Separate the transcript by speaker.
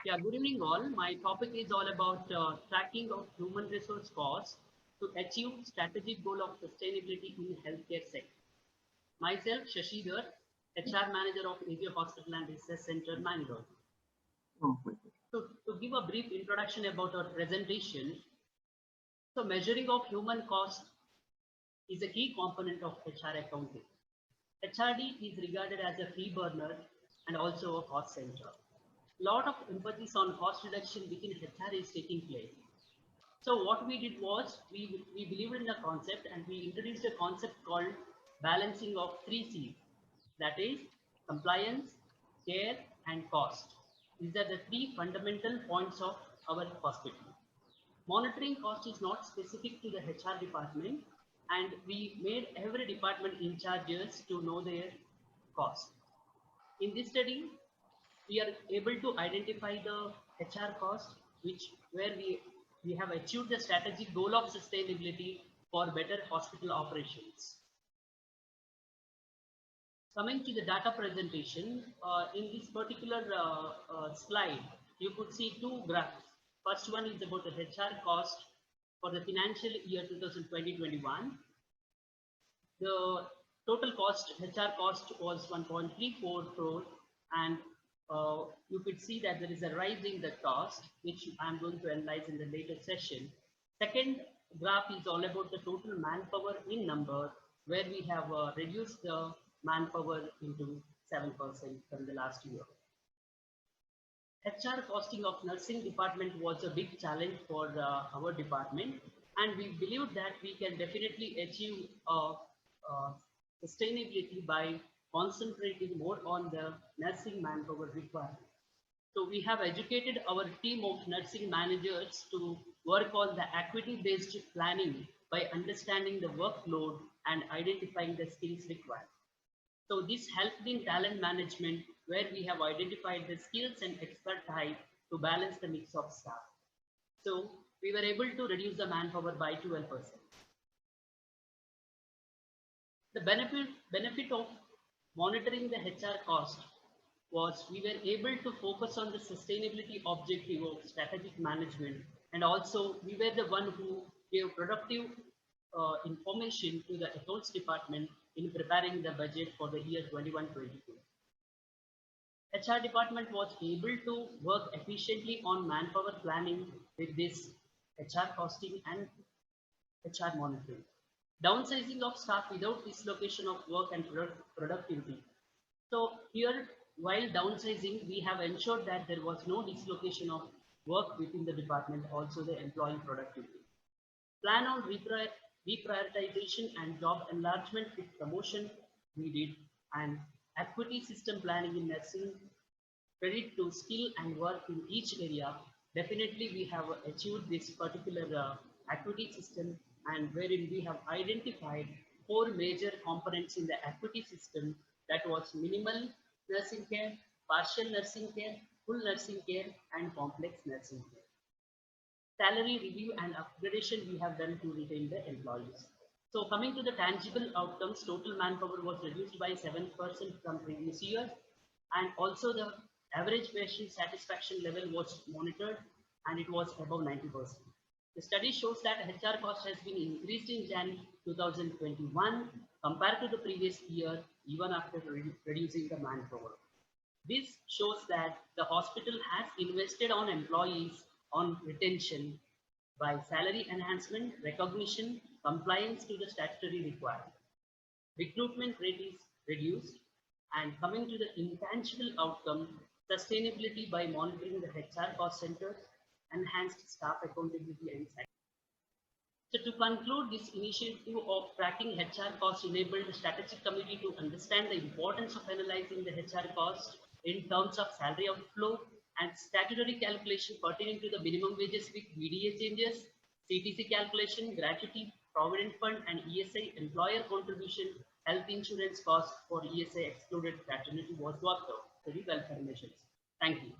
Speaker 1: Yeah, good evening all. My topic is all about tracking of human resource costs to achieve strategic goal of sustainability in healthcare sector. Myself, Shashidhar, HR Manager of AJ Hospital and Research Center, Mangalore.
Speaker 2: Oh, wait.
Speaker 1: To give a brief introduction about our presentation, so measuring of human cost is a key component of HR accounting. HRD is regarded as a free burner and also a cost center. Lot of emphasis on cost reduction within HR is taking place. So what we did was we believed in the concept and we introduced a concept called balancing of 3 C's. That is compliance, care and cost. These are the three fundamental points of our hospital. Monitoring cost is not specific to the HR department and we made every department in charges to know their cost. In this study, we are able to identify the HR cost, where we have achieved the strategic goal of sustainability for better hospital operations. Coming to the data presentation, in this particular slide, you could see two graphs. First one is about the HR cost for the financial year 2020-21. The total cost, HR cost was 1.34 crore and you could see that there is a rise in the cost, which I'm going to analyze in the later session. Second graph is all about the total manpower in number, where we have reduced the manpower into 7% from the last year. HR costing of nursing department was a big challenge for our department, and we believe that we can definitely achieve sustainability by concentrating more on the nursing manpower requirement. So we have educated our team of nursing managers to work on the activity-based planning by understanding the workload and identifying the skills required. So this helped in talent management, where we have identified the skills and expert type to balance the mix of staff. So we were able to reduce the manpower by 12%. The benefit of monitoring the HR cost was we were able to focus on the sustainability objective of strategic management, and also we were the one who gave productive information to the accounts department in preparing the budget for the year 21-22. HR department was able to work efficiently on manpower planning with this HR costing and HR monitoring. Downsizing of staff without dislocation of work and productivity. So here, while downsizing, we have ensured that there was no dislocation of work within the department, also the employee productivity. Plan on reprioritization and job enlargement with promotion we did, and equity system planning in nursing, credit to skill and work in each area. Definitely we have achieved this particular equity system, and wherein we have identified 4 major components in the equity system, that was minimal nursing care, partial nursing care, full nursing care and complex nursing care. Salary review and upgradation we have done to retain the employees. So coming to the tangible outcomes, total manpower was reduced by 7% from previous year, and also the average patient satisfaction level was monitored and it was above 90%. The study shows that HR cost has been increased in Jan 2021 compared to the previous year, even after reducing the manpower. This shows that the hospital has invested on employees on retention by salary enhancement, recognition, compliance to the statutory requirement. Recruitment rate is reduced, and coming to the intangible outcome, sustainability by monitoring the HR cost centers, enhanced staff accountability and safety. So to conclude, this initiative of tracking HR cost enabled the strategic committee to understand the importance of analyzing the HR cost in terms of salary outflow and statutory calculation pertaining to the minimum wages with VDA changes, CTC calculation, gratuity, provident fund and ESI employer contribution, health insurance cost for ESI excluded paternity was worked out, the welfare measures. Thank you.